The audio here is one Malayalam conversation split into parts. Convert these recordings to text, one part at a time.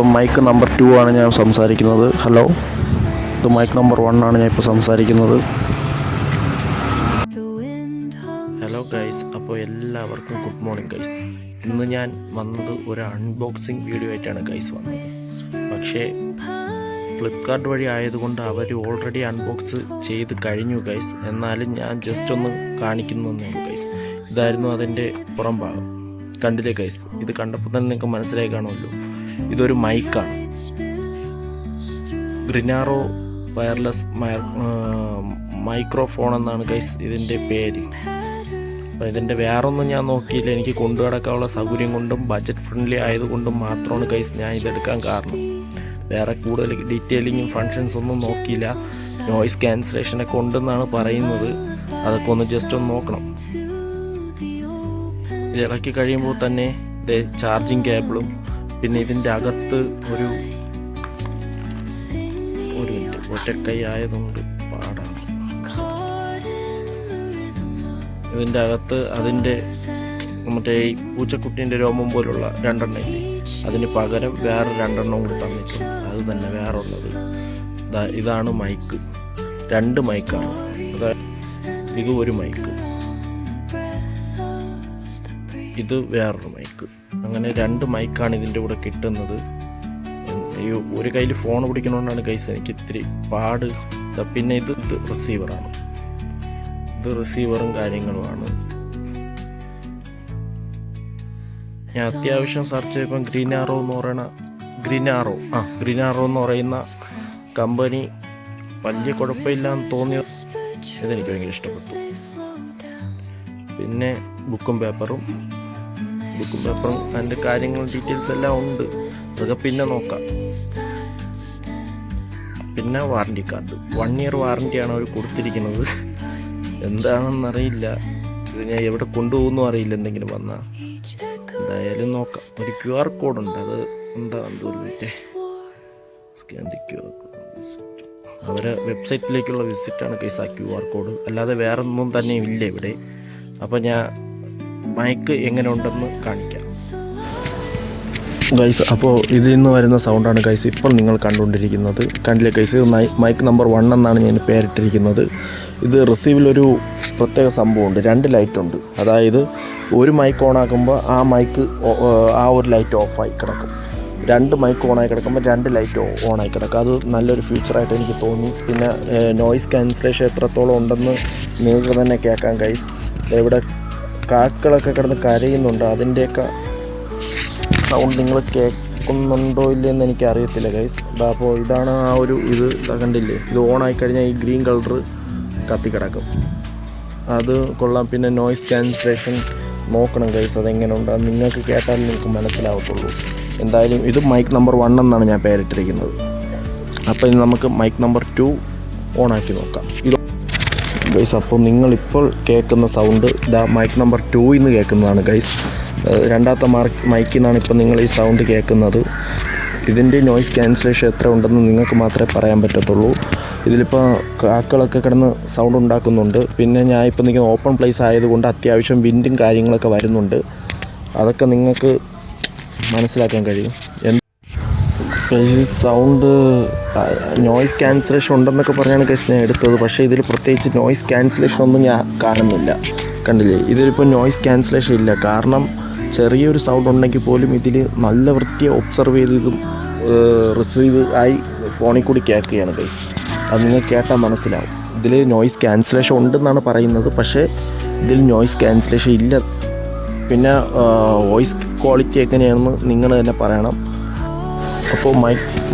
ഇപ്പം മൈക്ക് നമ്പർ 2 ആണ് ഞാൻ സംസാരിക്കുന്നത്. ഹലോ, ഇത് മൈക്ക് നമ്പർ 1 ആണ് ഞാൻ ഇപ്പോൾ സംസാരിക്കുന്നത്. ഹലോ ഗൈസ്, അപ്പോൾ എല്ലാവർക്കും ഗുഡ് മോർണിംഗ് ഗൈസ്. ഇന്ന് ഞാൻ വന്നത് ഒരു അൺബോക്സിങ് വീഡിയോ ആയിട്ടാണ് ഗൈസ് വന്നത്. പക്ഷേ ഫ്ലിപ്കാർട്ട് വഴി ആയതുകൊണ്ട് അവർ ഓൾറെഡി അൺബോക്സ് ചെയ്ത് കഴിഞ്ഞു ഗൈസ്. എന്നാലും ഞാൻ ജസ്റ്റ് ഒന്ന് കാണിക്കുന്നതേ ഉള്ളൂ ഗൈസ്. ഇതായിരുന്നു അതിൻ്റെ പുറം ഭാഗം. കണ്ടില്ലേ ഗൈസ്? ഇത് കണ്ടപ്പോൾ തന്നെ നിങ്ങൾക്ക് മനസ്സിലായി കാണുമല്ലോ, ഇതൊരു മൈക്കാണ്. ഗ്രിനാറോ വയർലെസ് മൈക്രോഫോൺ എന്നാണ് ഗൈസ് ഇതിൻ്റെ പേര്. അപ്പോൾ ഇതിൻ്റെ വേറൊന്നും ഞാൻ നോക്കിയില്ല. എനിക്ക് കൊണ്ടു നടക്കാനുള്ള സൗകര്യം കൊണ്ടും ബഡ്ജറ്റ് ഫ്രണ്ട്ലി ആയതുകൊണ്ടും മാത്രമാണ് ഗൈസ് ഞാൻ ഇതെടുക്കാൻ കാരണം. വേറെ കൂടുതൽ ഡീറ്റെയിലിങ്ങും ഫങ്ഷൻസ് ഒന്നും നോക്കിയില്ല. നോയ്സ് ക്യാൻസലേഷനൊക്കെ ഉണ്ടെന്നാണ് പറയുന്നത്. അതൊക്കെ ഒന്ന് ജസ്റ്റ് ഒന്ന് നോക്കണം. ഇത് ഇളക്കി കഴിയുമ്പോൾ തന്നെ ഇത് ചാർജിങ് കേബിളും, പിന്നെ ഇതിൻ്റെ അകത്ത് ഒരു മിനിറ്റ്, ഒറ്റക്കൈ ആയതുകൊണ്ട് പാടാണ്. ഇതിൻ്റെ അകത്ത് അതിൻ്റെ മറ്റേ ഈ പൂച്ചക്കുട്ടീൻ്റെ രോമം പോലുള്ള 2 ഇല്ലേ, അതിന് പകരം വേറെ 2 കൂടി തന്നിട്ടുണ്ട്. അത് തന്നെ വേറെ ഉള്ളത് ഇതാണ് മൈക്ക്. 2 മൈക്കാണ്. അതായത് ഇത് ഒരു മൈക്ക്, ഇത് വേറൊരു മൈക്ക്. അങ്ങനെ 2 മൈക്കാണ് ഇതിൻ്റെ കൂടെ കിട്ടുന്നത്. ഈ ഒരു കയ്യിൽ ഫോൺ പിടിക്കണോണ്ടാണ് ഗൈസ് എനിക്ക് ഇത്തിരി പാട്. പിന്നെ ഇത് റിസീവറാണ്. ഇത് റിസീവറും കാര്യങ്ങളുമാണ്. ഞാൻ അത്യാവശ്യം സെർച്ച് ചെയ്തപ്പം ഗ്രീനാറോ എന്ന് പറയുന്ന കമ്പനി വലിയ കുഴപ്പമില്ലാന്ന് തോന്നിയത്. ഇതെനിക്ക് ഭയങ്കര ഇഷ്ടപ്പെട്ടു. പിന്നെ ബുക്കും പേപ്പറും അതിൻ്റെ കാര്യങ്ങളും ഡീറ്റെയിൽസ് എല്ലാം ഉണ്ട്. അതൊക്കെ പിന്നെ നോക്കാം. പിന്നെ വാറണ്ടി കാർഡ്, 1 ഇയർ വാറണ്ടിയാണ് അവർ കൊടുത്തിരിക്കുന്നത്. എന്താണെന്നറിയില്ല. ഇത് ഞാൻ എവിടെ കൊണ്ടുപോകുന്നു അറിയില്ല. എന്തെങ്കിലും വന്നാൽ എന്തായാലും നോക്കാം. ഒരു QR കോഡുണ്ട്. അത് എന്താണെന്ന് സ്കാൻ ദി QR കോഡ്. അവരെ വെബ്സൈറ്റിലേക്കുള്ള വിസിറ്റാണ് കേസ് ആ QR കോഡ്. അല്ലാതെ വേറെ ഒന്നും തന്നെ ഇല്ല ഇവിടെ. അപ്പോൾ ഞാൻ മൈക്ക് എങ്ങനെ ഉണ്ടെന്ന് കാണിക്കാം ഗൈസ്. അപ്പോൾ ഇതിൽ നിന്ന് വരുന്ന സൗണ്ടാണ് ഗൈസ് ഇപ്പോൾ നിങ്ങൾ കണ്ടുകൊണ്ടിരിക്കുന്നത്. കണ്ടില്ലേ ഗൈസ്? മൈക്ക് നമ്പർ 1 എന്നാണ് ഞാൻ പേരിട്ടിരിക്കുന്നത്. ഇത് റിസീവിലൊരു പ്രത്യേക സംഭവമുണ്ട്. 2 ലൈറ്റുണ്ട്. അതായത് ഒരു മൈക്ക് ഓണാക്കുമ്പോൾ ആ ഒരു ലൈറ്റ് ഓഫായി കിടക്കും. 2 മൈക്ക് ഓണായി കിടക്കുമ്പോൾ 2 ലൈറ്റ് ഓണായി കിടക്കും. അത് നല്ലൊരു ഫീച്ചറായിട്ട് എനിക്ക് തോന്നി. പിന്നെ നോയ്സ് ക്യാൻസലേഷൻ എത്രത്തോളം ഉണ്ടെന്ന് നിങ്ങൾക്ക് തന്നെ കേൾക്കാം ഗൈസ്. ഇവിടെ കാക്കകളൊക്കെ കിടന്ന് കരയുന്നുണ്ട്. അതിൻ്റെയൊക്കെ സൗണ്ട് നിങ്ങൾ കേൾക്കുന്നുണ്ടോ ഇല്ലയെന്ന് എനിക്ക് അറിയത്തില്ല ഗൈസ്. അപ്പോൾ ഇതാണ് ആ ഒരു ഇത് കണ്ടില്ലേ? ഇത് ഓണായി കഴിഞ്ഞാൽ ഈ ഗ്രീൻ കളർ കത്തിക്കിടക്കും. അത് കൊള്ളാം. പിന്നെ നോയ്സ് ക്യാൻസലേഷൻ നോക്കണം ഗൈസ്, അതെങ്ങനെ ഉണ്ട്. അത് നിങ്ങൾക്ക് കേട്ടാൽ നിങ്ങൾക്ക് മനസ്സിലാവത്തുള്ളൂ. എന്തായാലും ഇത് മൈക്ക് നമ്പർ 1 എന്നാണ് ഞാൻ പേരിട്ടിരിക്കുന്നത്. അപ്പോൾ ഇനി നമുക്ക് മൈക്ക് നമ്പർ 2 ഓണാക്കി നോക്കാം. ഇത് ഗൈസ്, അപ്പോൾ നിങ്ങളിപ്പോൾ കേൾക്കുന്ന സൗണ്ട് മൈക്ക് നമ്പർ 2 എന്ന് കേൾക്കുന്നതാണ് ഗൈസ്. 2ാമത്തെ മൈക്കിൽ നിന്നാണ് ഇപ്പോൾ നിങ്ങൾ ഈ സൗണ്ട് കേൾക്കുന്നത്. ഇതിൻ്റെ നോയ്സ് ക്യാൻസലേഷൻ എത്ര ഉണ്ടെന്ന് നിങ്ങൾക്ക് മാത്രമേ പറയാൻ പറ്റത്തുള്ളൂ. ഇതിലിപ്പോൾ കാക്കകളൊക്കെ കിടന്ന് സൗണ്ട് ഉണ്ടാക്കുന്നുണ്ട്. പിന്നെ ഞാൻ ഇപ്പോൾ നിൽക്കുന്ന ഓപ്പൺ പ്ലേസ് ആയതുകൊണ്ട് അത്യാവശ്യം വിൻഡും കാര്യങ്ങളൊക്കെ വരുന്നുണ്ട്. അതൊക്കെ നിങ്ങൾക്ക് മനസ്സിലാക്കാൻ കഴിയും. സൗണ്ട് നോയ്സ് ക്യാൻസലേഷൻ ഉണ്ടെന്നൊക്കെ പറഞ്ഞാണ് കേസ് ഞാൻ എടുത്തത്. പക്ഷേ ഇതിൽ പ്രത്യേകിച്ച് നോയ്സ് ക്യാൻസലേഷൻ ഒന്നും ഞാൻ കാണുന്നില്ല. കണ്ടില്ലേ? ഇതിലിപ്പോൾ നോയ്സ് ക്യാൻസലേഷൻ ഇല്ല. കാരണം ചെറിയൊരു സൗണ്ട് ഉണ്ടെങ്കിൽ പോലും ഇതിൽ നല്ല വൃത്തിയെ ഒബ്സർവ് ചെയ്ത് ഇതും റിസീവ് ആയി ഫോണിൽ കൂടി കേൾക്കുകയാണ് കേസ്. അത് നിങ്ങൾ കേട്ടാൽ മനസ്സിലാവും. ഇതിൽ നോയ്സ് ക്യാൻസലേഷൻ ഉണ്ടെന്നാണ് പറയുന്നത്. പക്ഷേ ഇതിൽ നോയ്സ് ക്യാൻസലേഷൻ ഇല്ല. പിന്നെ വോയിസ് ക്വാളിറ്റി എങ്ങനെയാണെന്ന് നിങ്ങൾ തന്നെ പറയണം. അപ്പോൾ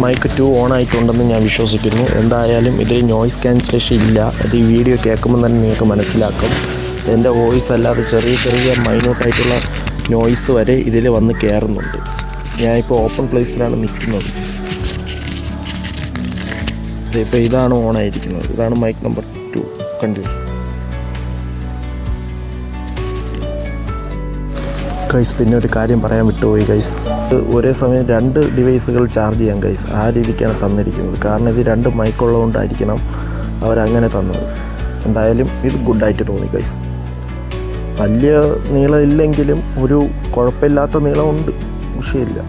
മൈക്ക് 2 ഓൺ ആയിട്ടുണ്ടെന്ന് ഞാൻ വിശ്വസിക്കുന്നു. എന്തായാലും ഇതിൽ നോയ്സ് ക്യാൻസലേഷൻ ഇല്ല. അത് ഈ വീഡിയോ കേൾക്കുമ്പോൾ തന്നെ നിങ്ങൾക്ക് മനസ്സിലാക്കും. എൻ്റെ വോയിസ് അല്ലാതെ ചെറിയ മൈന്യൂട്ടായിട്ടുള്ള നോയ്സ് വരെ ഇതിൽ വന്ന് കയറുന്നുണ്ട്. ഞാനിപ്പോൾ ഓപ്പൺ പ്ലേസിലാണ് നിൽക്കുന്നത്. ഇപ്പോൾ ഇതാണ് ഓണായിരിക്കുന്നത്. ഇതാണ് മൈക്ക് നമ്പർ 2. കണ്ടു ഗൈസ്. പിന്നെ ഒരു കാര്യം പറയാൻ വിട്ടുപോയി ഗൈസ്. ഒരേ സമയം 2 ഡിവൈസുകൾ ചാർജ് ചെയ്യാം ഗൈസ്. ആ രീതിക്കാണ് തന്നിരിക്കുന്നത്. കാരണം ഇത് 2 മൈക്കുള്ളതുകൊണ്ടായിരിക്കണം അവരങ്ങനെ തന്നത്. എന്തായാലും ഇത് ഗുഡായിട്ട് തോന്നി ഗൈസ്. വലിയ നീളം ഇല്ലെങ്കിലും ഒരു കുഴപ്പമില്ലാത്ത നീളമുണ്ട്. വിഷയമില്ല.